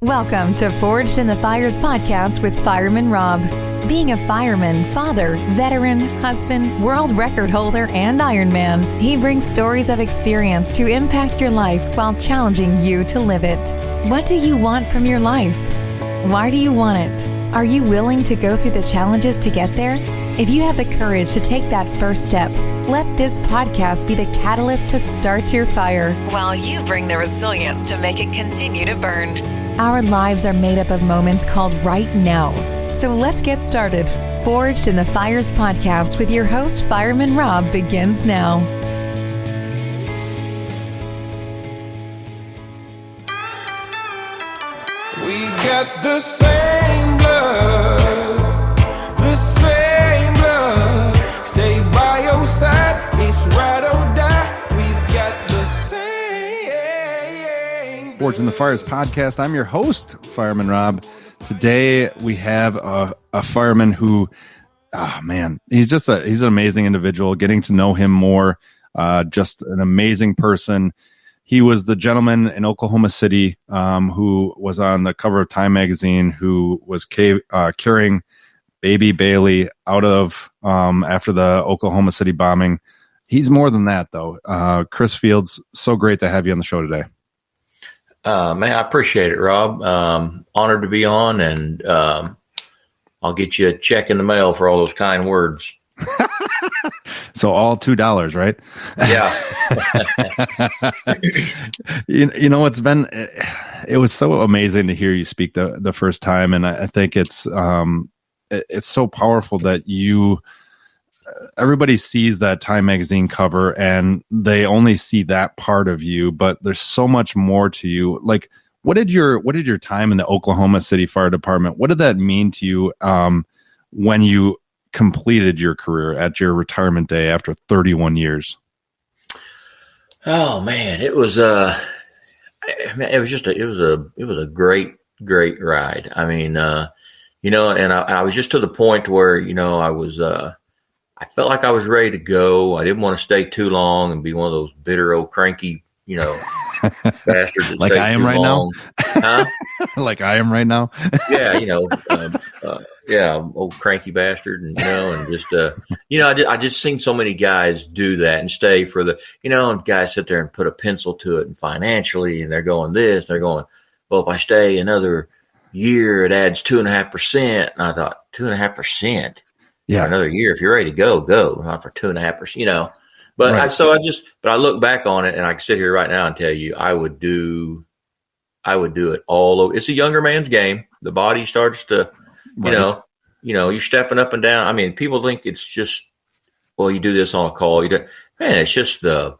Welcome to Forged in the Fires podcast with Fireman Rob. Being a fireman, father, veteran, husband, world record holder, and Ironman, he brings stories of experience to impact your life while challenging you to live it. What do you want from your life? Why do you want it? Are you willing to go through the challenges to get there? If you have the courage to take that first step, let this podcast be the catalyst to start your fire while you bring the resilience to make it continue to burn. Our lives are made up of moments called right nows. So let's get started. Forged in the Fires podcast with your host, Fireman Rob, begins now. We got the same blood, the same blood. Stay by your side, it's ride or die. We've got the same. Forged in the Fires podcast. I'm your host, Fireman Rob. Today we have a fireman who, he's an amazing individual. Getting to know him more, just an amazing person. He was the gentleman in Oklahoma City who was on the cover of Time magazine, who was carrying baby Baylee out of after the Oklahoma City bombing. He's more than that, though. Chris Fields, so great to have you on the show today. Man, I appreciate it, Rob. Honored to be on, and I'll get you a check in the mail for all those kind words. So all $2, right? Yeah. you know, it was so amazing to hear you speak the first time. And I think it's so powerful that everybody sees that Time magazine cover and they only see that part of you, but there's so much more to you. Like, what did your time in the Oklahoma City Fire Department, what did that mean to you when you completed your career at your retirement day after 31 years? Oh man, it was a great ride. I mean, and I was just to the point where, I felt like I was ready to go. I didn't want to stay too long and be one of those bitter old cranky, bastards. Like I am right now. Huh? Like I am right now. Yeah, old cranky bastard, and just I just seen so many guys do that and stay for the, and guys sit there and put a pencil to it and financially, and they're going this, they're going, well, if I stay another year, it adds 2.5%. And I thought 2.5%. Yeah, for another year. If you're ready to go, not for 2.5%. But right. I look back on it, and I can sit here right now and tell you, I would do it all over. It's a younger man's game. The body starts to, you're stepping up and down. I mean, people think it's just, well, you do this on a call. It's just the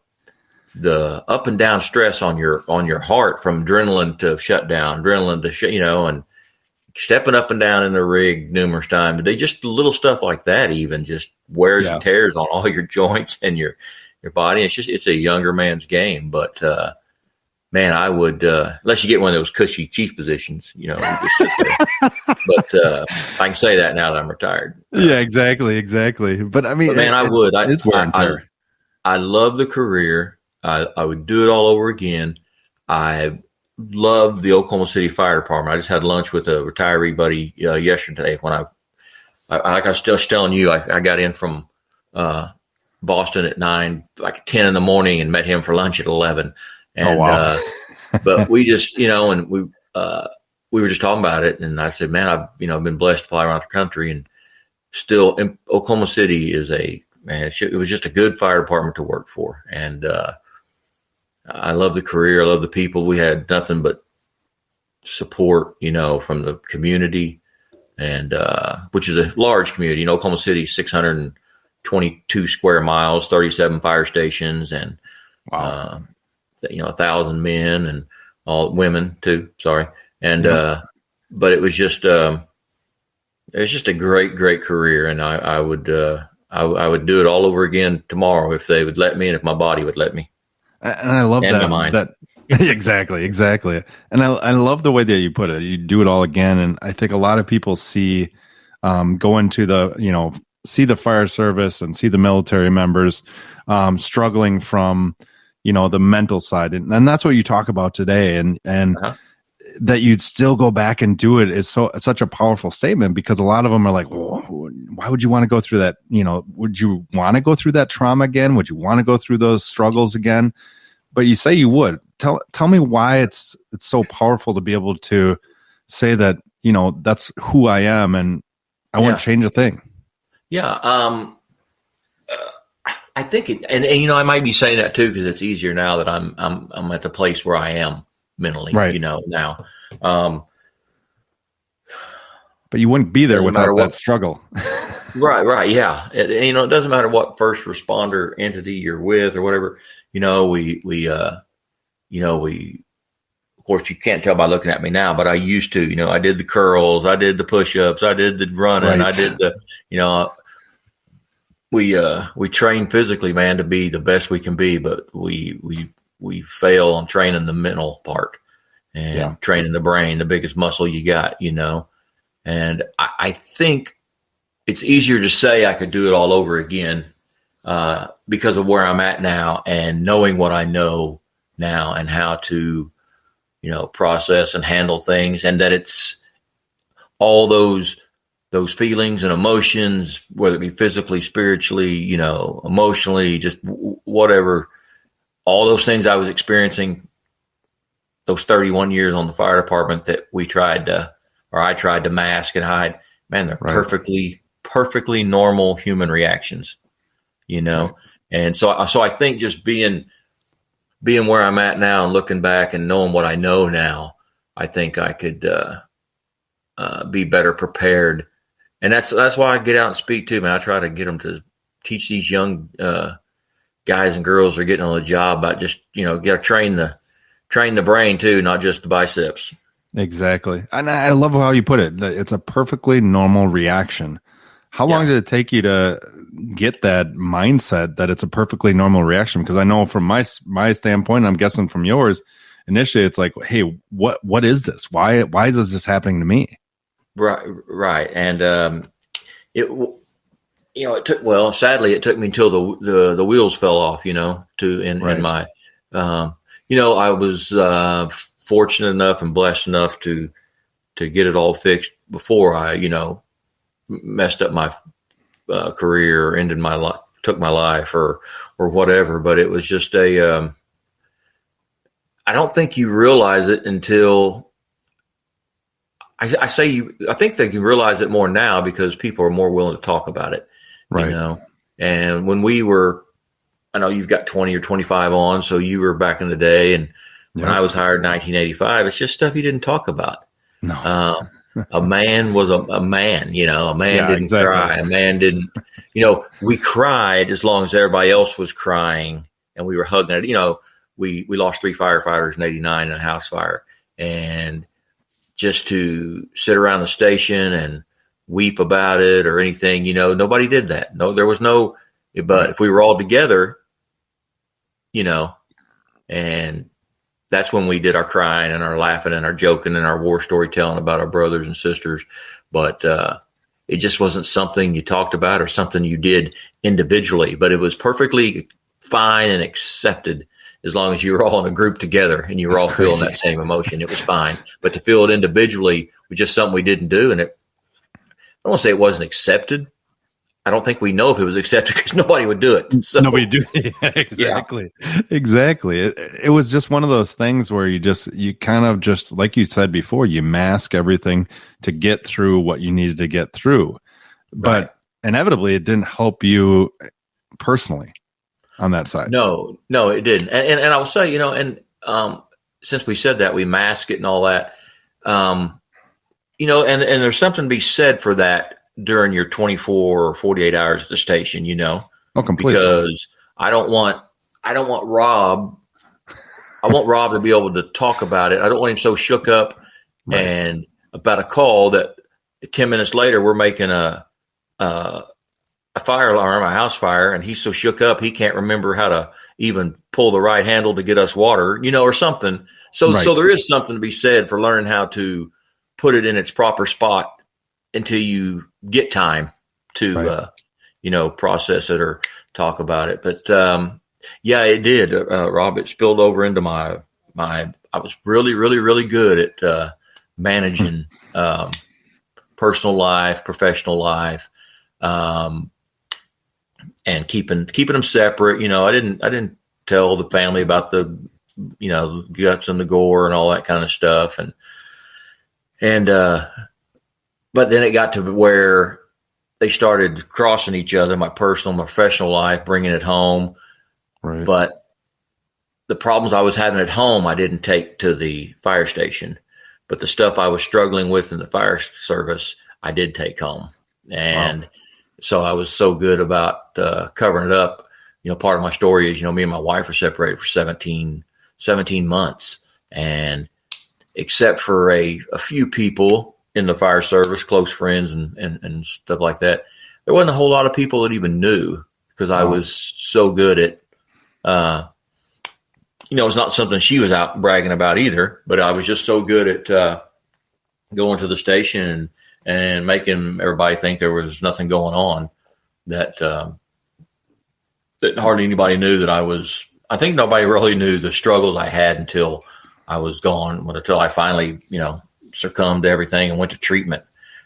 up and down stress on your heart from adrenaline to shutdown, and stepping up and down in the rig numerous times. They just little stuff like that even just wears and tears on all your joints and your body. It's a younger man's game. But man, I would unless you get one of those cushy chief positions, you just sit there. But I can say that now that I'm retired. Yeah, exactly. But I mean, man, I would. It's wear and tear. I love the career. I would do it all over again. I love the Oklahoma City Fire Department. I just had lunch with a retiree buddy yesterday when I like I was just telling you, I got in from Boston at 9, like 10 in the morning, and met him for lunch at 11. And but we just, and we were just talking about it, and I said, man, I've been blessed to fly around the country, and still Oklahoma City is it was just a good fire department to work for. And I love the career. I love the people. We had nothing but support, from the community, and which is a large community. Oklahoma City, 622 square miles, 37 fire stations, and 1,000 men and all women too. Sorry, and but it was just a great career, and I would do it all over again tomorrow if they would let me, and if my body would let me. And I love that exactly. And I love the way that you put it. You do it all again. And I think a lot of people see, go into see the fire service and see the military members, struggling from, the mental side. And that's what you talk about today. And that you'd still go back and do it is such a powerful statement, because a lot of them are like, well, why would you want to go through that? Would you want to go through that trauma again? Would you want to go through those struggles again? But you say you would. Tell me why it's so powerful to be able to say that, that's who I am and I won't change a thing. Yeah. I think I might be saying that too, because it's easier now that I'm at the place where I am mentally, right. Now. But you wouldn't be there without that struggle. Right. Yeah. It doesn't matter what first responder entity you're with or whatever, of course you can't tell by looking at me now, but I used to, I did the curls, I did the push-ups, I did the running, right. I did the, we train physically, man, to be the best we can be, but we fail on training the mental part and training the brain, the biggest muscle you got, and I think it's easier to say I could do it all over again because of where I'm at now and knowing what I know now and how to, process and handle things, and that it's all those feelings and emotions, whether it be physically, spiritually, emotionally, just whatever, all those things I was experiencing those 31 years on the fire department that I tried to mask and hide, man, they're right. perfectly normal human reactions, right. And so I think just being where I'm at now and looking back and knowing what I know now, I think I could be better prepared. And that's why I get out and speak too, man. I try to get them to teach these young guys and girls who are getting on the job about just, got to train the brain too, not just the biceps. Exactly. And I love how you put it. It's a perfectly normal reaction. How long did it take you to get that mindset that it's a perfectly normal reaction? Because I know from my standpoint, I'm guessing from yours, initially it's like, hey, what is this? Why is this just happening to me? Right. And sadly it took me until the wheels fell off, in my I was fortunate enough and blessed enough to get it all fixed before I, messed up my career or ended my life, took my life or whatever. But it was just I don't think you realize it until I think they can realize it more now because people are more willing to talk about it, right. And when we were, I know you've got 20 or 25 on, so you were back in the day. And when I was hired in 1985, it's just stuff you didn't talk about. No. A man was a man, a man didn't cry. A man didn't, we cried as long as everybody else was crying and we were hugging it. We lost 3 firefighters in '89 in a house fire, and just to sit around the station and weep about it or anything, nobody did that. No, there was no, but if we were all together, and that's when we did our crying and our laughing and our joking and our war storytelling about our brothers and sisters. But it just wasn't something you talked about or something you did individually. But it was perfectly fine and accepted as long as you were all in a group together and you were all feeling that same emotion. It was fine. But to feel it individually was just something we didn't do. And I don't want to say it wasn't accepted. I don't think we know if it was accepted because nobody would do it. So, nobody do it. Exactly. Yeah. Exactly. It was just one of those things where you kind of just, like you said before, you mask everything to get through what you needed to get through. But inevitably it didn't help you personally on that side. No, it didn't. And I will say, since we said that, we mask it and all that, and there's something to be said for that during your 24 or 48 hours at the station, Oh, completely. Because I want Rob to be able to talk about it. I don't want him so shook up and about a call that 10 minutes later we're making a fire alarm, a house fire, and he's so shook up he can't remember how to even pull the right handle to get us water, or something. So there is something to be said for learning how to put it in its proper spot until you get time to, process it or talk about it. But, it did, Rob. It spilled over into I was really, really, really good at managing personal life, professional life, and keeping them separate. I didn't tell the family about the guts and the gore and all that kind of stuff, and but then it got to where they started crossing each other, my personal, my professional life, bringing it home. Right. But the problems I was having at home, I didn't take to the fire station. But the stuff I was struggling with in the fire service, I did take home. And so I was so good about covering it up. Part of my story is, me and my wife were separated for 17 months. And except for a few people in the fire service, close friends and stuff like that, there wasn't a whole lot of people that even knew, because I was so good at, it's not something she was out bragging about either, but I was just so good at going to the station and making everybody think there was nothing going on, that hardly anybody knew that I think nobody really knew the struggles I had until I was gone, until I finally, succumbed to everything and went to treatment.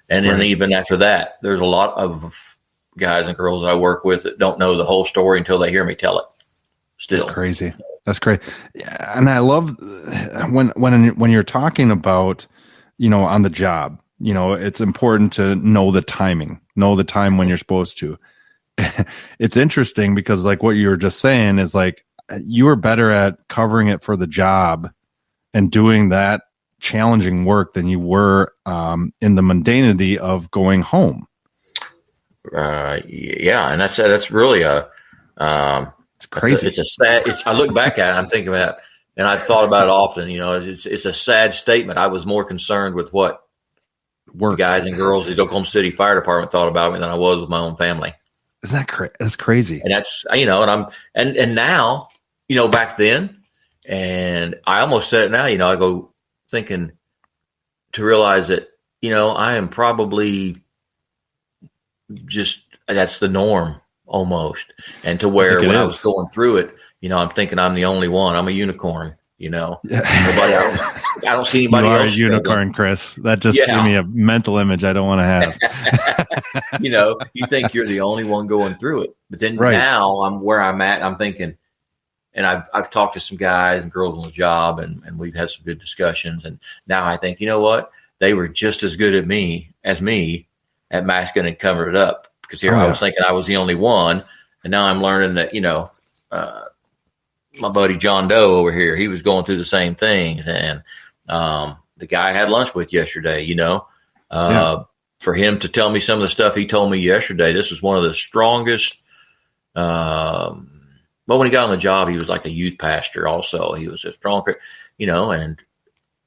And then even after that, there's a lot of guys and girls that I work with that don't know the whole story until they hear me tell it. Still. That's crazy. That's great. And I love when you're talking about, on the job, it's important to know the timing, know the time when you're supposed to. It's interesting because, like, what you were just saying is, like, you were better at covering it for the job and doing that challenging work than you were in the mundanity of going home. Yeah. And that's really it's crazy. It's a sad. I look back at it, I'm thinking about it, and I've thought about it often. It's a sad statement. I was more concerned with what the guys and girls at the Oklahoma City Fire Department thought about me than I was with my own family. Isn't that that's crazy? And that's and I'm and now back then, and I almost said it now. I go thinking to realize that I am probably just, that's the norm. Almost. And to where when I was going through it, I'm thinking I'm the only one. I'm a unicorn, Nobody, I don't see anybody you are else. A unicorn, Chris. That just gave me a mental image I don't want to have. You think you're the only one going through it. But then now I'm where I'm at. I'm thinking, and I've talked to some guys and girls on the job, and we've had some good discussions. And now I think, you know what? They were just as good at me at masking and covering it up. Because I was thinking I was the only one, and now I'm learning that my buddy John Doe over here, he was going through the same things, and the guy I had lunch with yesterday, for him to tell me some of the stuff he told me yesterday, this was one of the strongest. Well, when he got on the job, he was like a youth pastor. Also, he was a strong, and.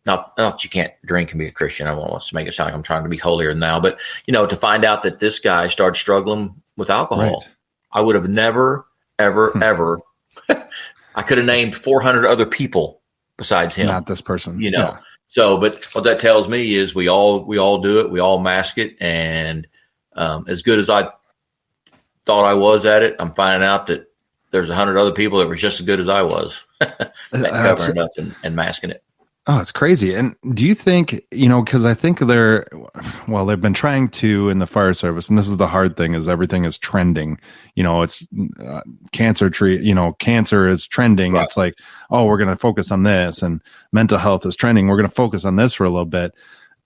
Not that you can't drink and be a Christian. I don't want to make it sound like I'm trying to be holier than thou, but to find out that this guy started struggling with alcohol, I would have never, ever, ever. I could have named 400 other people besides him. Not this person, So, but what that tells me is we all do it. We all mask it, and as good as I thought I was at it, I'm finding out that there's 100 other people that were just as good as I was at covering it up and masking it. Oh, it's crazy. And do you think, because I think they've been trying to in the fire service, and this is the hard thing, is everything is trending. It's cancer cancer is trending. Right. It's like, oh, we're going to focus on this, and mental health is trending. We're going to focus on this for a little bit.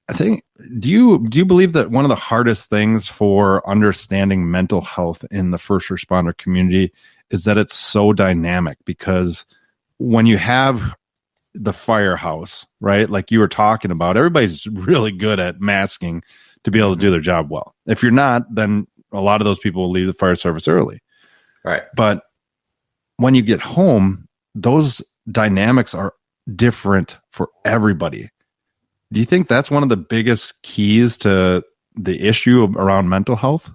I think, do you believe that one of the hardest things for understanding mental health in the first responder community is that it's so dynamic? Because when you have the firehouse, right? Like you were talking about, everybody's really good at masking to be able to do their job well. If you're not, then a lot of those people will leave the fire service early. Right. But when you get home, those dynamics are different for everybody. Do you think that's one of the biggest keys to the issue around mental health?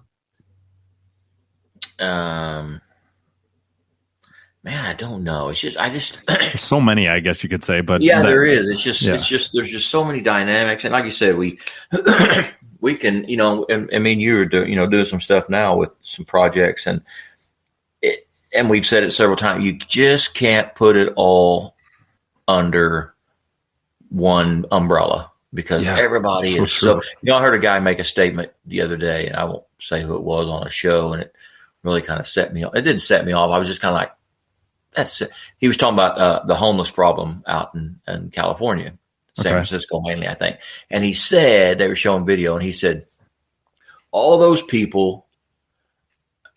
Man, I don't know. There's so many, I guess you could say, but there is. It's just there's just so many dynamics, and like you said, we can, and I mean, you're doing some stuff now with some projects, and we've said it several times. You just can't put it all under one umbrella, because everybody is so. I heard a guy make a statement the other day, and I won't say who it was on a show, and it really kind of set me off. It didn't set me off. I was just kind of like, that's it. He was talking about the homeless problem out in California, San Francisco mainly, I think. And he said, they were showing video, and he said, all those people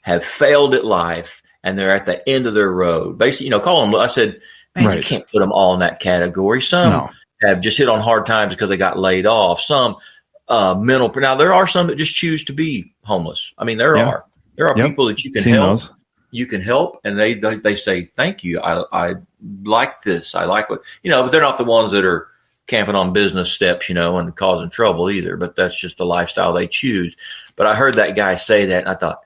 have failed at life, and they're at the end of their road. Basically, call them. I said, man, you can't put them all in that category. Some have just hit on hard times because they got laid off. Some mental. Now, there are some that just choose to be homeless. I mean, there are people that you can help. You can help, and they say, thank you. I like this. I like what, but they're not the ones that are camping on business steps, and causing trouble either. But that's just the lifestyle they choose. But I heard that guy say that, and I thought,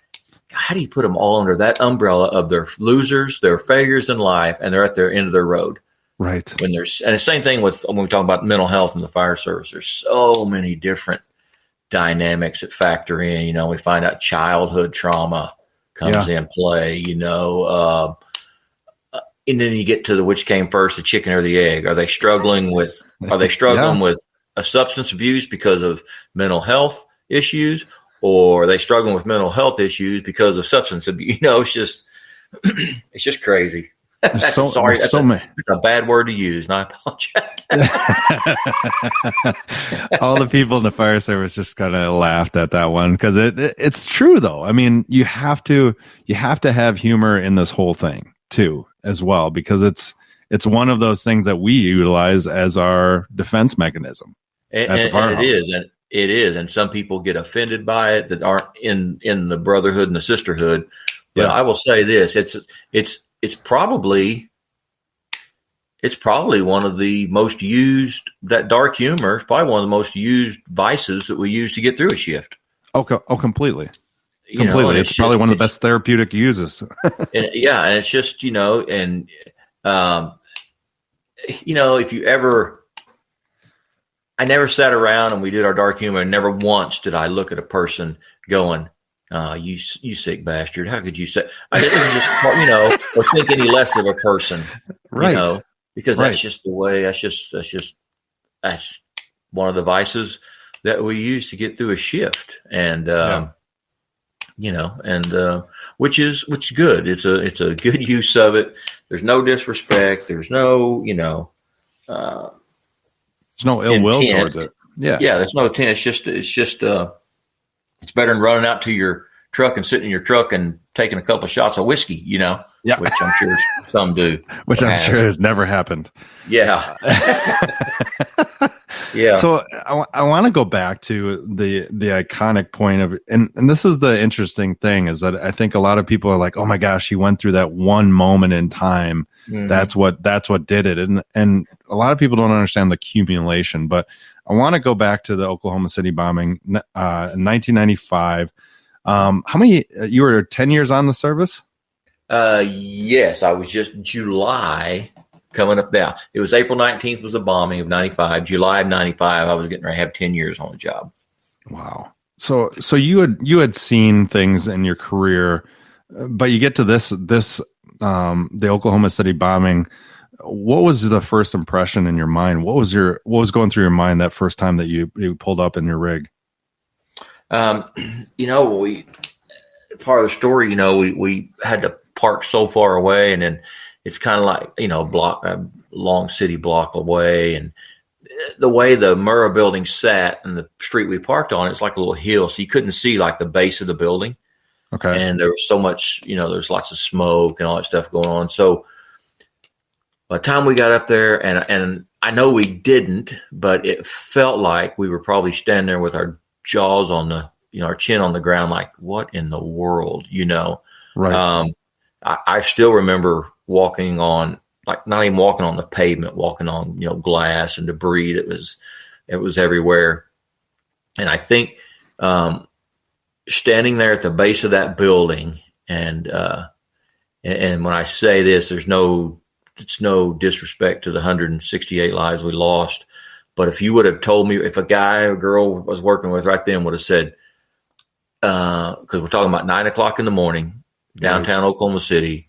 how do you put them all under that umbrella of their losers, their failures in life, and they're at their end of their road? Right. And the same thing when we talk about mental health and the fire service. There's so many different dynamics that factor in. We find out childhood trauma comes in play. And then you get to the which came first, the chicken or the egg. Are they struggling with a substance abuse because of mental health issues? Or are they struggling with mental health issues because of substance abuse? It's just crazy. Sorry, that's a bad word to use, and I apologize. All the people in the fire service just kind of laughed at that one because it's true though. I mean, you have to have humor in this whole thing too, as well, because it's one of those things that we utilize as our defense mechanism. And it is, and some people get offended by it that aren't in the brotherhood and the sisterhood. But I will say this: it's probably one of the most used. That dark humor is probably one of the most used vices that we use to get through a shift. Oh, completely. Completely. It's probably one of the best therapeutic uses. And it's just if you ever. I never sat around and we did our dark humor, and never once did I look at a person going, you sick bastard. How could you say? I didn't just, or think any less of a person, right? Because that's just the way. That's one of the vices that we use to get through a shift, and which is good. It's a good use of it. There's no disrespect. There's no there's no ill will towards it. Yeah. There's no intent. It's better than running out to your truck and sitting in your truck and taking a couple of shots of whiskey, which I'm sure some do. Which I'm sure has never happened. Yeah. Yeah. So I want to go back to the iconic point of, and this is the interesting thing, is that I think a lot of people are like, oh my gosh, he went through that one moment in time. Mm-hmm. That's what did it. And a lot of people don't understand the accumulation, but I want to go back to the Oklahoma City bombing in 1995. How many, you were 10 years on the service? Yes, I was just July coming up now. It was April 19th was the bombing of 95. July of 95, I was getting ready to have 10 years on the job. Wow. So you had seen things in your career, but you get to this the Oklahoma City bombing. What was the first impression in your mind? What was going through your mind that first time that you pulled up in your rig? We part of the story, we had to park so far away, and then it's kind of like, a long city block away. And the way the Murrah building sat and the street we parked on, it's like a little hill. So you couldn't see like the base of the building. Okay. And there was so much, there's lots of smoke and all that stuff going on. So by the time we got up there, and I know we didn't, but it felt like we were probably standing there with our jaws on our chin on the ground, like, what in the world, Right. I still remember walking on, like, not even walking on the pavement, walking on, glass and debris it was everywhere. And I think, standing there at the base of that building, and when I say this, it's no disrespect to the 168 lives we lost. But if you would have told me, if a guy or girl I was working with right then would have said, because we're talking about 9:00 in the morning, downtown Oklahoma City,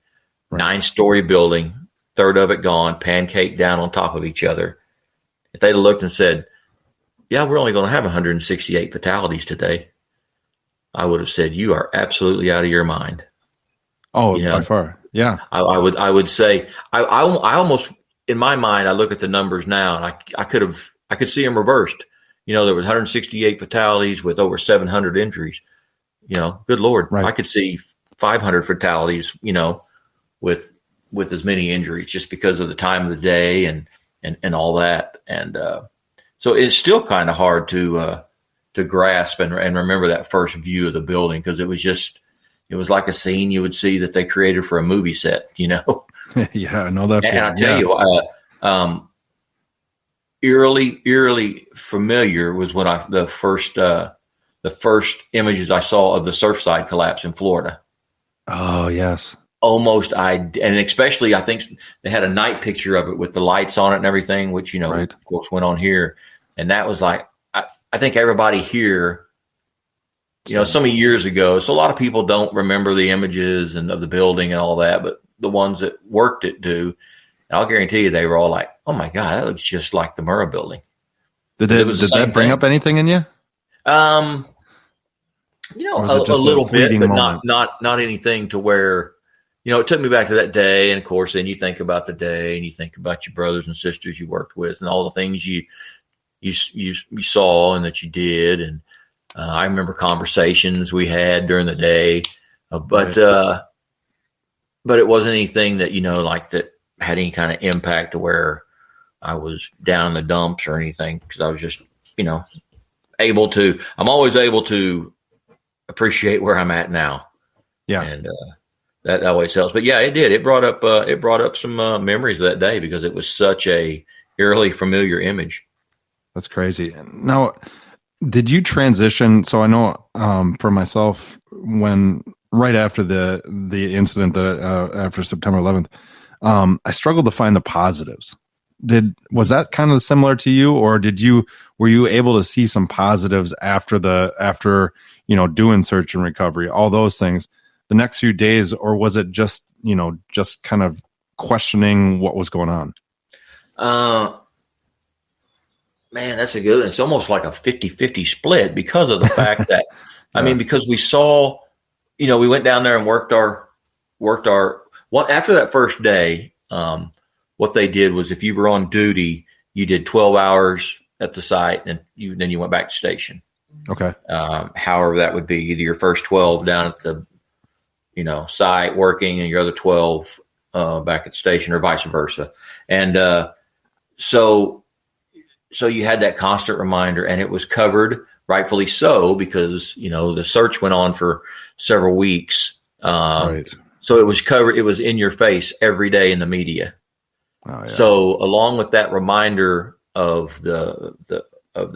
9-story building, third of it gone, pancaked down on top of each other. If they'd have looked and said, yeah, we're only going to have 168 fatalities today, I would have said, you are absolutely out of your mind. Oh, by far. Yeah. I would say, I almost, in my mind, I look at the numbers now and I could see them reversed. There was 168 fatalities with over 700 injuries. Good Lord. Right. I could see 500 fatalities, with as many injuries just because of the time of the day and all that. And, so it's still kind of hard to grasp and remember that first view of the building, because it was like a scene you would see that they created for a movie set, Yeah, I know that. And I tell you, eerily familiar was when the first images I saw of the Surfside collapse in Florida. Oh, yes. And especially, I think they had a night picture of it with the lights on it and everything, which, right. Of course, went on here. And that was like, I think everybody here, so many years ago, so a lot of people don't remember the images and of the building and all that, but the ones that worked it do. And I'll guarantee you they were all like, oh my God, that looks just like the Murrah building. Did that bring up anything in you? A little bit, but not anything to where, it took me back to that day. And of course, then you think about the day and you think about your brothers and sisters you worked with and all the things you saw and that you did. And I remember conversations we had during the day, but it wasn't anything that, like that had any kind of impact to where I was down in the dumps or anything. Cause I was just, I'm always able to appreciate where I'm at now. Yeah. And, that always helps. But yeah, it did. It brought up some memories of that day because it was such a eerily familiar image. That's crazy. Now, did you transition? So I know for myself, right after the incident that after September 11th, I struggled to find the positives. Was that kind of similar to you, or were you able to see some positives after doing search and recovery, all those things, the next few days, or was it just kind of questioning what was going on? Man, that's a good one. It's almost like a 50-50 split because of the fact that, because we saw, we went down there and worked our after that first day, what they did was if you were on duty, you did 12 hours at the site and then you went back to station. Okay. However that would be, either your first 12 down at the, site working and your other 12 back at the station, or vice versa. And so you had that constant reminder, and it was covered, rightfully so, because, the search went on for several weeks. Right. So it was covered. It was in your face every day in the media. Oh, yeah. So along with that reminder of the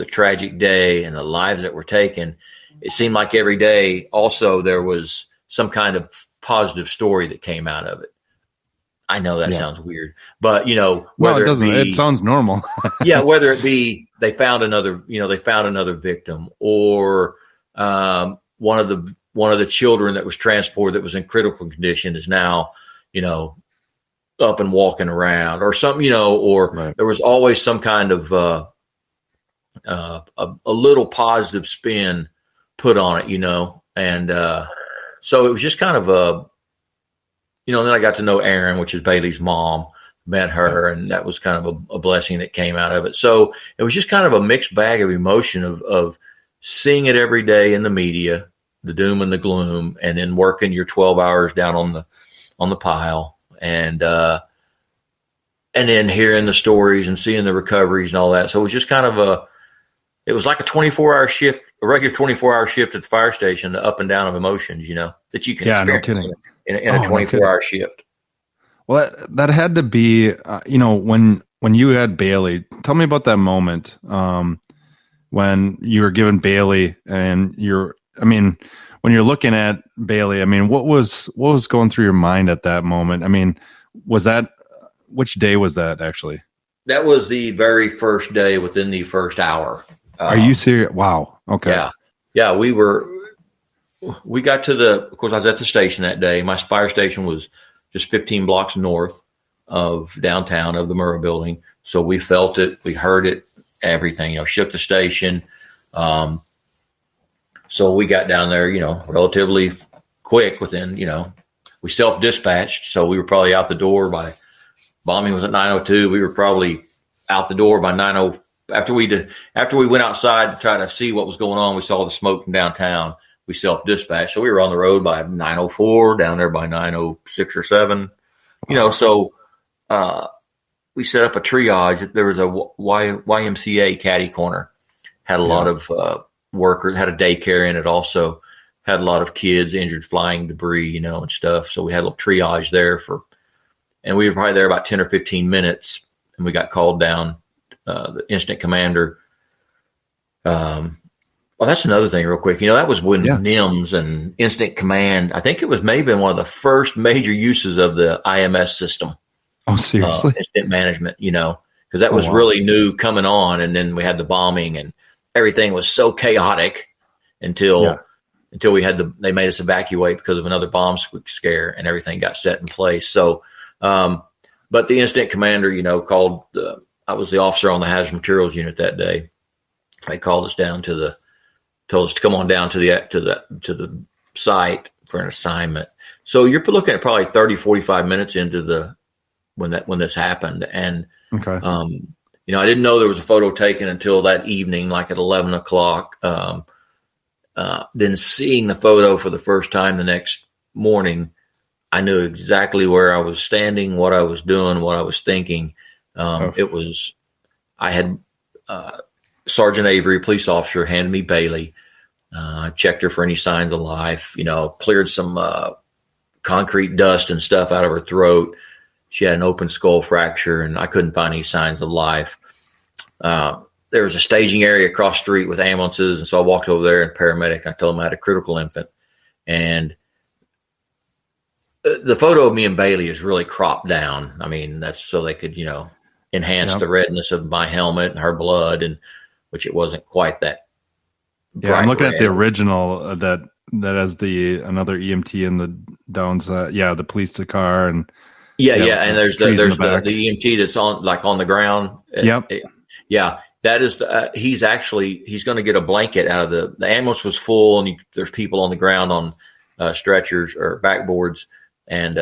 tragic day and the lives that were taken, it seemed like every day also there was some kind of positive story that came out of it. I know that sounds weird, but whether it doesn't. It sounds normal. Yeah, whether it be they found another victim, or one of the children that was transported that was in critical condition is now, up and walking around, or something, or right. There was always some kind of a little positive spin put on it, and so it was just kind of and then I got to know Erin, which is Baylee's mom, met her, and that was kind of a blessing that came out of it. So it was just kind of a mixed bag of emotion of seeing it every day in the media, the doom and the gloom, and then working your 12 hours down on the pile, and then hearing the stories and seeing the recoveries and all that. So it was just kind of it was like a 24-hour shift, a regular 24-hour shift at the fire station, the up and down of emotions, that you can experience in a 24-hour shift. Well, that had to be, when you had Baylee. Tell me about that moment when you were given Baylee, and when you're looking at Baylee. What was going through your mind at that moment? Which day was that actually? That was the very first day within the first hour. Are you serious? Wow. Okay. Yeah. We got of course I was at the station that day. My fire station was just 15 blocks north of downtown of the Murrah building. So we felt it, we heard it. everything, shook the station. So we got down there, relatively quick within, we self-dispatched. So we were probably out the door by, bombing was at 9:02. We were probably out the door by 9:00. After we went outside to try to see what was going on, we saw the smoke from downtown. We self-dispatched. So we were on the road by 9:04, down there by 9:06 or 7. So we set up a triage. There was a YMCA caddy corner. Had a lot of workers, had a daycare in it also. Had a lot of kids, injured flying debris, and stuff. So we had a little triage there and we were probably there about 10 or 15 minutes, and we got called down. The incident commander. Well, that's another thing real quick. That was when NIMS and incident command, I think it was maybe one of the first major uses of the IMS system. Oh, seriously? Incident management, because that was really new coming on. And then we had the bombing and everything was so chaotic until they made us evacuate because of another bomb scare, and everything got set in place. So, but the incident commander, called, I was the officer on the hazardous materials unit that day. They called us down told us to come on down to the site for an assignment. So you're looking at probably 30, 45 minutes into when this happened. And, okay. I didn't know there was a photo taken until that evening, like at 11 o'clock. Then seeing the photo for the first time the next morning, I knew exactly where I was standing, what I was doing, what I was thinking. I had Sergeant Avery, police officer, handed me Baylee. I checked her for any signs of life, cleared some concrete dust and stuff out of her throat. She had an open skull fracture, and I couldn't find any signs of life. There was a staging area across the street with ambulances, and so I walked over there, and paramedic, I told him I had a critical infant. And the photo of me and Baylee is really cropped down. I mean, that's so they could, enhance the redness of my helmet and her blood, and which it wasn't quite that. Yeah, I'm looking at the original that has another EMT in the downs. The police car and and there's the EMT that's on the ground. Yep. Yeah, that is he's going to get a blanket out of the ambulance was full, and there's people on the ground on stretchers or backboards, and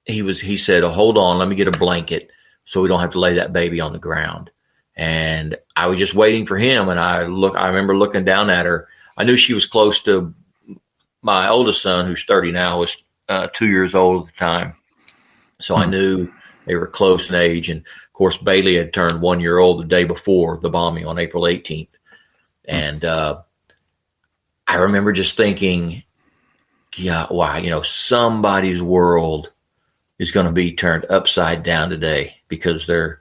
he said, "Oh, hold on, let me get a blanket so we don't have to lay that baby on the ground." And I was just waiting for him, and I remember looking down at her. I knew she was close to my oldest son, who's 30 now, was 2 years old at the time. So I knew they were close in age. And of course, Baylee had turned 1 year old the day before the bombing on April 18th. And I remember just thinking, wow, somebody's world is going to be turned upside down today because their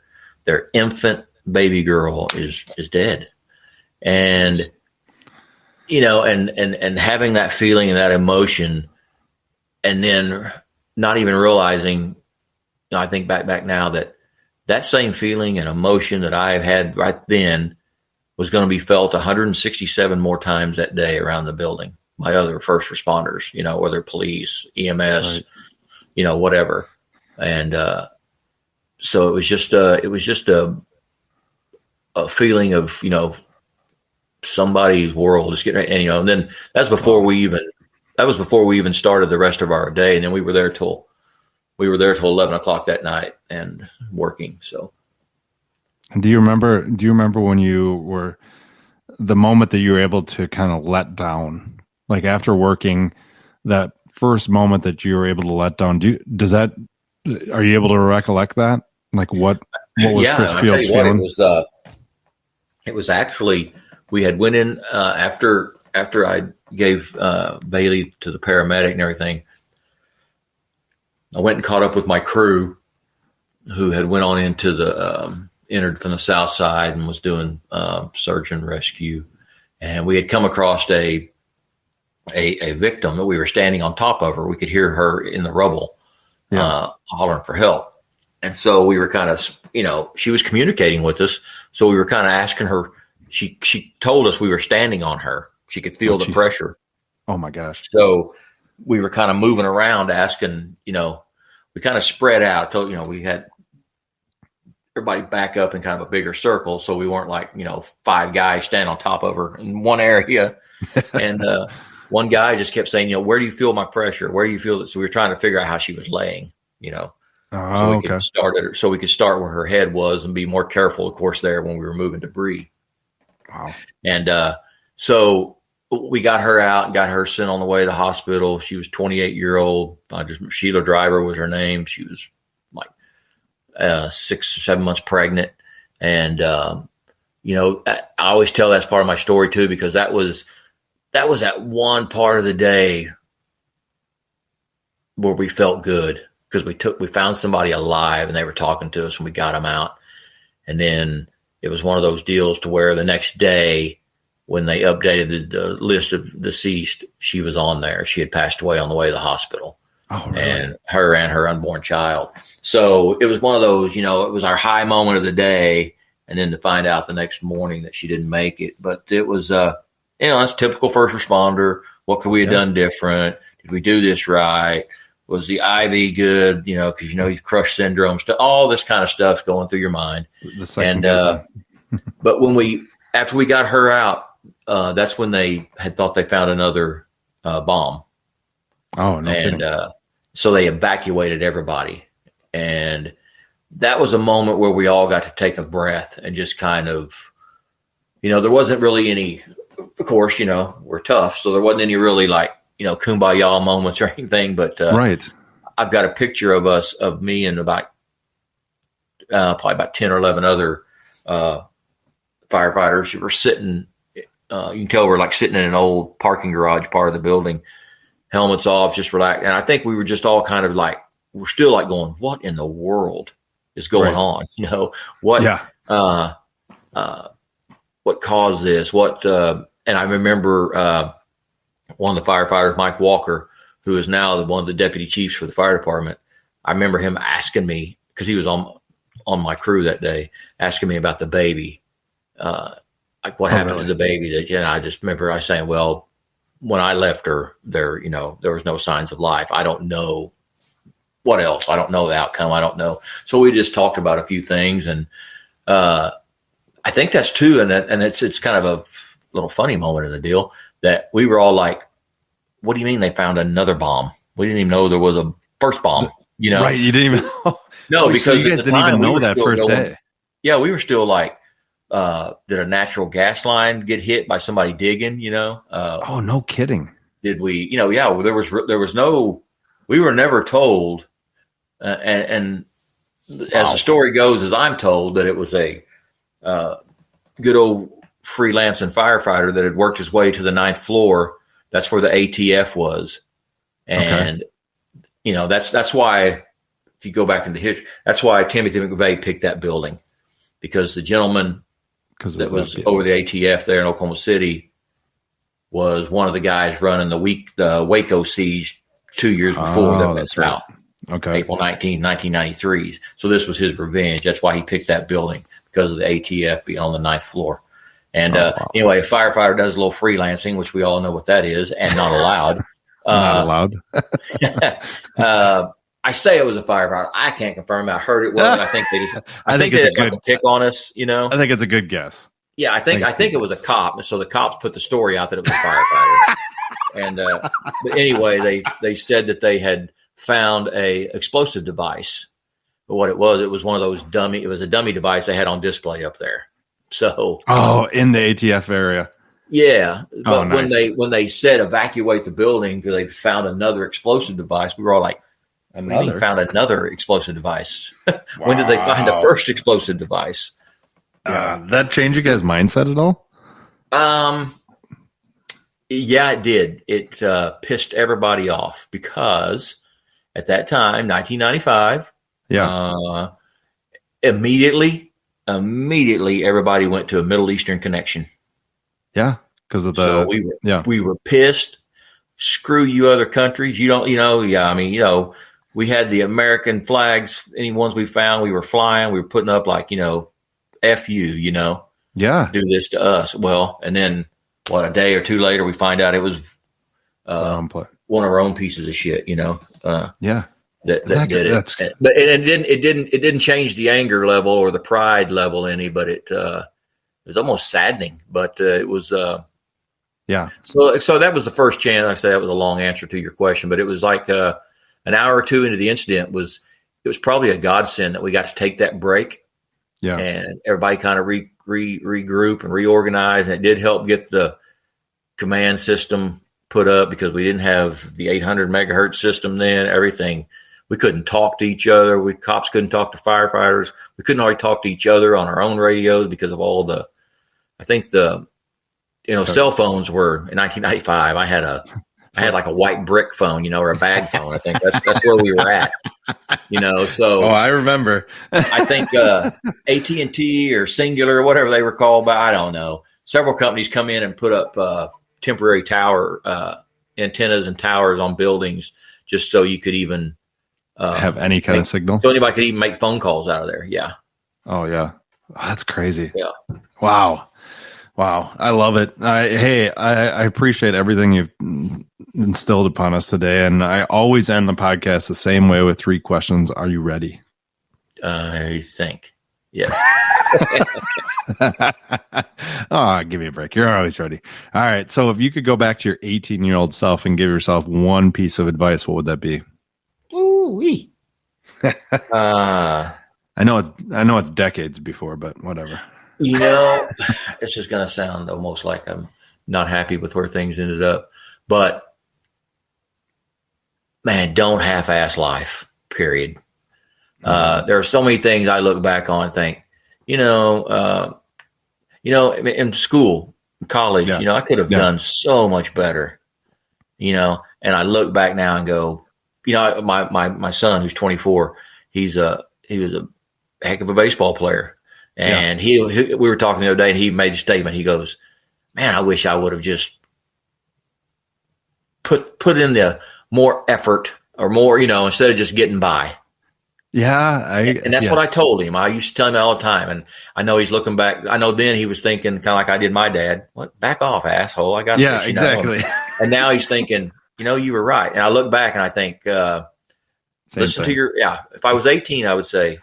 infant baby girl is dead. And, and having that feeling and that emotion, and then not even realizing, I think back now that same feeling and emotion that I had right then was going to be felt 167 more times that day around the building by other first responders, whether police, EMS, right. Whatever. And so it was just a feeling of, somebody's world is getting, and then that was before we even started the rest of our day. And then we were there till 11 o'clock that night and working. So. And do you remember when you were, the moment that you were able to kind of let down, like after working, that first moment that you were able to let down, are you able to recollect that? Like what was Chris Fields feeling? It was actually, we had went in after I gave Baylee to the paramedic and everything. I went and caught up with my crew, who had went on into entered from the south side and was doing search and rescue. And we had come across a victim that we were standing on top of her. We could hear her in the rubble, hollering for help. And so we were kind of, she was communicating with us. So we were kind of asking her, she told us we were standing on her. She could feel the pressure. Oh my gosh. So we were kind of moving around asking, we kind of spread out. So, we had everybody back up in kind of a bigger circle. So we weren't like, 5 guys standing on top of her in one area. And one guy just kept saying, where do you feel my pressure? Where do you feel that? So we were trying to figure out how she was laying, so we could start where her head was and be more careful, of course, there when we were moving debris. Wow. And so we got her out and got her sent on the way to the hospital. She was 28-year-old. Sheila Driver was her name. She was like 6 or 7 months pregnant. And, I always tell that's part of my story too, because that was that one part of the day where we felt good, because we found somebody alive and they were talking to us and we got them out. And then it was one of those deals to where the next day when they updated the list of deceased, she was on there. She had passed away on the way to the hospital. Oh, really? And her unborn child. So it was one of those, it was our high moment of the day. And then to find out the next morning that she didn't make it. But it was, it's typical first responder. What could we have done different? Did we do this right? Was the IV good? Because he's crush syndrome stuff, all this kind of stuff going through your mind. But after we got her out, that's when they had thought they found another bomb. Oh, no kidding. So they evacuated everybody. And that was a moment where we all got to take a breath and just kind of, there wasn't really any, of course, we're tough. So there wasn't any really like, kumbaya moments or anything. But right. I've got a picture of me and about probably about 10 or 11 other firefighters who were sitting. You can tell we're like sitting in an old parking garage part of the building, helmets off, just relaxed. And I think we were just all kind of like, we're still like going, what in the world is going on? What caused this? And I remember one of the firefighters, Mike Walker, who is now one of the deputy chiefs for the fire department. I remember him asking me, because he was on my crew that day, asking me about the baby. Like what happened to the baby? I just remember I saying, well, when I left her there, there was no signs of life. I don't know what else. I don't know the outcome. I don't know. So we just talked about a few things, and I think that's too. And it's kind of a little funny moment in the deal that we were all like, "What do you mean they found another bomb? We didn't even know there was a first bomb." Right? You didn't even know. No, because you guys didn't even know that first day. Yeah, we were still like, did a natural gas line get hit by somebody digging? Oh, no kidding. Did we? There was no. We were never told. And as the story goes, as I'm told, that it was a good old freelancing firefighter that had worked his way to the 9th floor. That's where the ATF was. And, that's why, if you go back into history, that's why Timothy McVeigh picked that building, because the gentleman that was over the ATF there in Oklahoma City was one of the guys running the Waco siege 2 years before that went south. Right. Okay. April 19, 1993. So this was his revenge. That's why he picked that building, because of the ATF being on the 9th floor. And anyway, a firefighter does a little freelancing, which we all know what that is, and not allowed. Not allowed. I say it was a firefighter. I can't confirm. I heard it was. I think they just. I think they just like to pick on us. I think it's a good guess. Yeah, I think it was a cop. So the cops put the story out that it was a firefighter. And but anyway, they said that they had found a explosive device. But what it was one of those dummy. It was a dummy device they had on display up there. So in the ATF area. Yeah, but nice. when they said evacuate the building because they found another explosive device, we were all like, "We found another explosive device." When did they find the first explosive device? That change you guys' mindset at all? Yeah, it did. It pissed everybody off because at that time, 1995, immediately everybody went to a Middle Eastern connection. Yeah, because of the. So we were pissed. Screw you, other countries. You don't. We had the American flags. Any ones we found, we were flying. We were putting up like F you. Yeah. Do this to us. Well, and then a day or two later, we find out it was one of our own pieces of shit. Yeah. that did it. But it didn't change the anger level or the pride level any, but it was almost saddening. But it was yeah. So that was the first chance. Like I say, that was a long answer to your question, but it was like an hour or two into the incident it was probably a godsend that we got to take that break. Yeah. And everybody kind of regroup and reorganize, and it did help get the command system put up because we didn't have the 800 megahertz system then. Everything. We couldn't talk to each other. Cops couldn't talk to firefighters. We couldn't already talk to each other on our own radios because of all cell phones were in 1995. I had like a white brick phone, or a bag phone. I think that's where we were at, so. Oh, I remember. I think AT&T or Singular, whatever they were called by, I don't know. Several companies come in and put up temporary tower antennas and towers on buildings just so you could even have any kind of signal. So anybody could even make phone calls out of there. Yeah. Oh yeah. Oh, that's crazy. Yeah. Wow. I love it. I appreciate everything you've instilled upon us today. And I always end the podcast the same way with 3 questions. Are you ready? I think. Yeah. Oh, give me a break. You're always ready. All right. So if you could go back to your 18-year-old self and give yourself one piece of advice, what would that be? Ooh-wee. I know it's decades before, but whatever. It's just going to sound almost like I'm not happy with where things ended up. But, man, don't half-ass life, period. There are so many things I look back on and think, in school, college, I could have done so much better, and I look back now and go, my son who's 24, he was a heck of a baseball player. And we were talking the other day and he made a statement. He goes, man, I wish I would have just put in the more effort or more, instead of just getting by. Yeah. And that's what I told him. I used to tell him all the time. And I know he's looking back. I know then he was thinking kind of like I did my dad. What? Back off, asshole. I got this. Yeah, exactly. And now he's thinking, you were right. And I look back and I think, listen to if I was 18, I would say,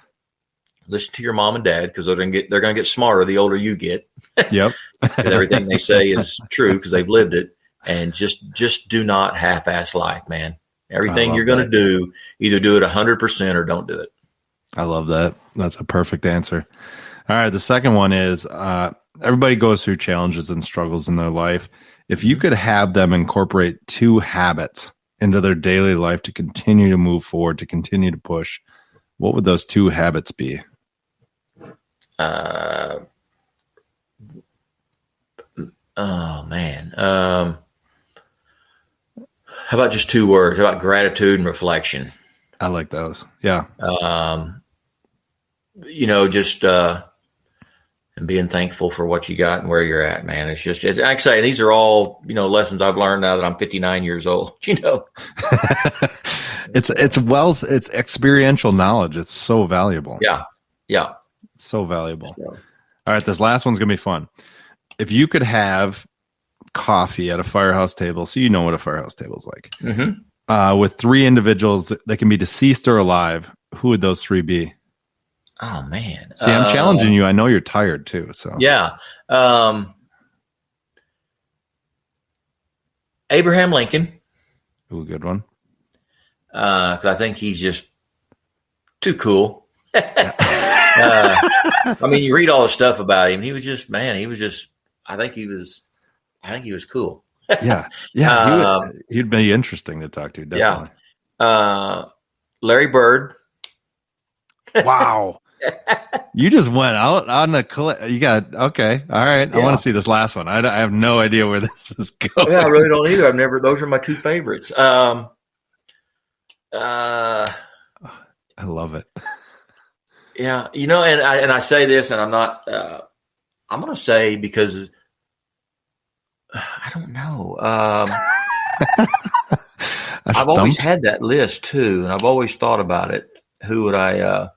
listen to your mom and dad because they're going to get smarter the older you get. Yep. Everything they say is true because they've lived it. And just do not half-ass life, man. Everything you're going to do, either do it 100% or don't do it. I love that. That's a perfect answer. All right. The second one is everybody goes through challenges and struggles in their life. If you could have them incorporate 2 habits into their daily life to continue to move forward, to continue to push, what would those 2 habits be? Oh man. How about just 2 words? How about gratitude and reflection? I like those. Yeah. Just and being thankful for what you got and where you're at, man. It's like I say, these are all, lessons I've learned now that I'm 59 years old, It's experiential knowledge. It's so valuable. Yeah. Yeah. So valuable. All right. This last one's going to be fun. If you could have coffee at a firehouse table, so you know what a firehouse table is like, with 3 individuals that can be deceased or alive, who would those 3 be? Oh, man. See, I'm challenging you. I know you're tired too. So yeah. Abraham Lincoln. Ooh, good one. Because I think he's just too cool. I mean, you read all the stuff about him. He was just, I think he was cool. Yeah. He'd be interesting to talk to. Definitely. Yeah. Larry Bird. Wow. You just went out on the you got, okay. All right. Yeah. I want to see this last one. I have no idea where this is going. Yeah, I really don't either. Those are my 2 favorites. I love it. Yeah. And I say this and I'm not, I'm going to say because I don't know. I've always had that list too. And I've always thought about it. Who would I,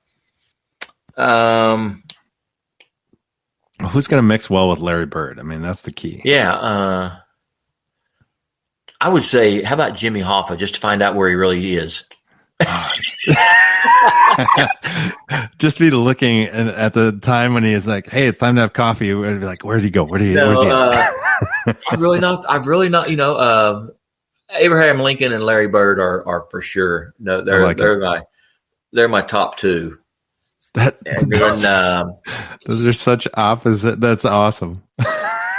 who's going to mix well with Larry Bird? I mean, that's the key. Yeah. I would say, how about Jimmy Hoffa, just to find out where he really is? Just be looking at the time when he is like, "Hey, it's time to have coffee." We'd be like, "Where'd he go? Where's he?" I'm really not. Abraham Lincoln and Larry Bird are for sure. No, they're my top two. Those are such opposite. That's awesome.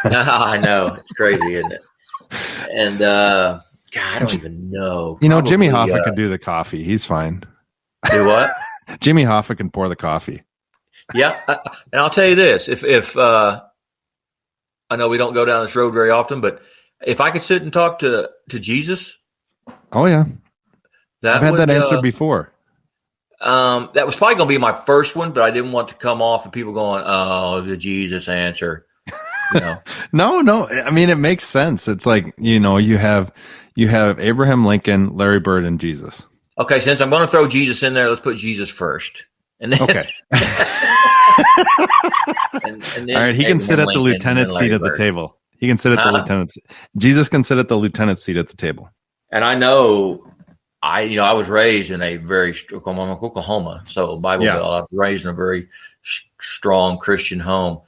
I know, it's crazy, isn't it? And God, I don't even know. Jimmy Hoffa can do the coffee. He's fine. Do what? Jimmy Hoffa can pour the coffee. Yeah, and I'll tell you this: if I know we don't go down this road very often, but if I could sit and talk to Jesus, oh yeah, I've had that answer before. That was probably going to be my first one, but I didn't want to come off and people going, "Oh, the Jesus answer." No. I mean, it makes sense. It's like you have Abraham Lincoln, Larry Bird, and Jesus. Okay, since I'm going to throw Jesus in there, let's put Jesus first. And then, okay. and then all right, he can sit at the lieutenant seat at the table. He can sit at the lieutenant seat. Jesus can sit at the lieutenant seat at the table. And I know, I was raised in a very Oklahoma, so Bible Belt. I was raised in a very strong Christian home.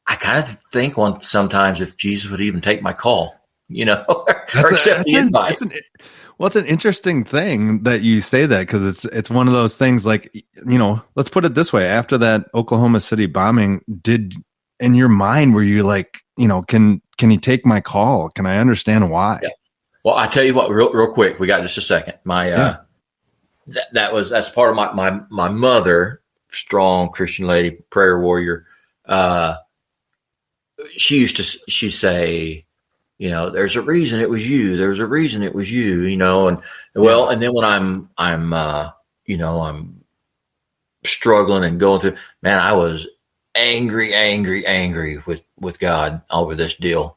I kind of think sometimes if Jesus would even take my call, or accept the invite. It's an interesting thing that you say that because it's one of those things like, let's put it this way. After that Oklahoma City bombing, in your mind, were you like, can he take my call? Can I understand why? Yeah. Well, I tell you what, real quick, we got just a second. That's part of my mother, strong Christian lady, prayer warrior. She'd say, there's a reason it was you. There's a reason it was you, and then when I'm struggling and going through, man, I was angry with God over this deal.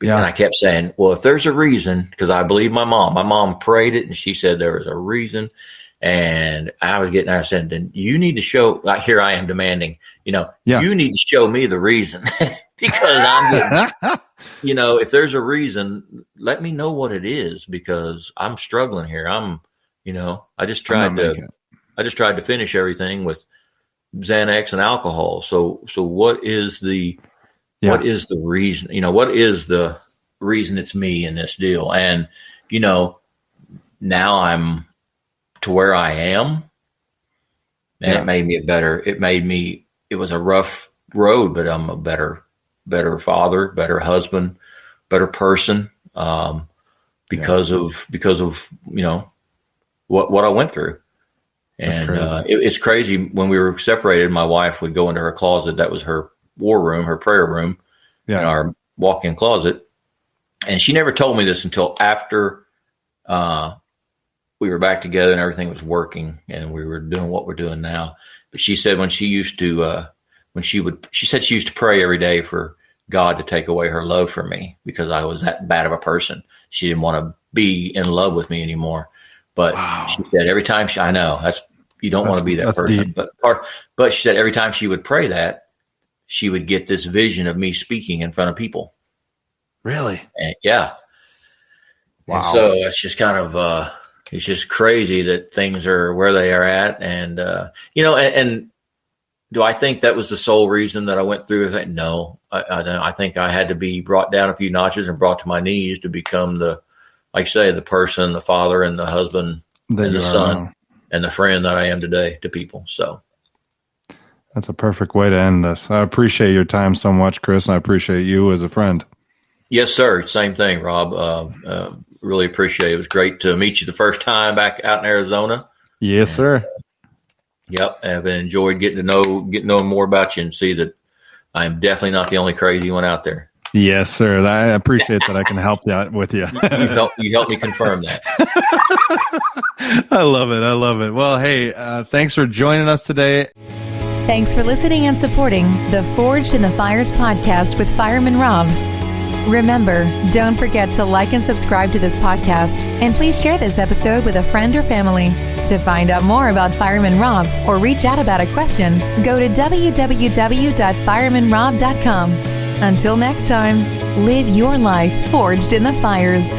Yeah. And I kept saying, well, if there's a reason, because I believe my mom prayed it and she said there was a reason. And I was getting there and said, then you need to show, like here I am demanding, you need to show me the reason because I'm getting, if there's a reason, let me know what it is because I'm struggling here. I just tried to finish everything with Xanax and alcohol. So what is the reason, what is the reason it's me in this deal? And, now I'm to where I am and it made me it was a rough road, but I'm a better father, better husband, better person, because of, what I went through. And it's crazy. When we were separated, my wife would go into her closet. That was her war room, her prayer room, in our walk-in closet. And she never told me this until after we were back together and everything was working and we were doing what we're doing now. But she said she said she used to pray every day for God to take away her love for me because I was that bad of a person. She didn't want to be in love with me anymore. But she said every time I know you don't want to be that person. Deep. But she said every time she would pray that, she would get this vision of me speaking in front of people. Really? And, yeah. Wow. And so it's just kind of it's just crazy that things are where they are at, and and do I think that was the sole reason that I went through it? No, I think I had to be brought down a few notches and brought to my knees to become the person, the father, and the husband, and the son, and the friend that I am today to people. So that's a perfect way to end this. I appreciate your time so much, Chris, and I appreciate you as a friend. Yes, sir. Same thing, Rob. Really appreciate it. It was great to meet you the first time back out in Arizona. Yes, sir. Yep. I've enjoyed getting to know more about you and see that I'm definitely not the only crazy one out there. Yes, sir. I appreciate that I can help that with you. You helped me confirm that. I love it. Well, hey, thanks for joining us today. Thanks for listening and supporting the Forged in the Fires podcast with Fireman Rob. Remember, don't forget to like and subscribe to this podcast, and please share this episode with a friend or family. To find out more about Fireman Rob or reach out about a question, go to www.firemanrob.com. Until next time, live your life forged in the fires.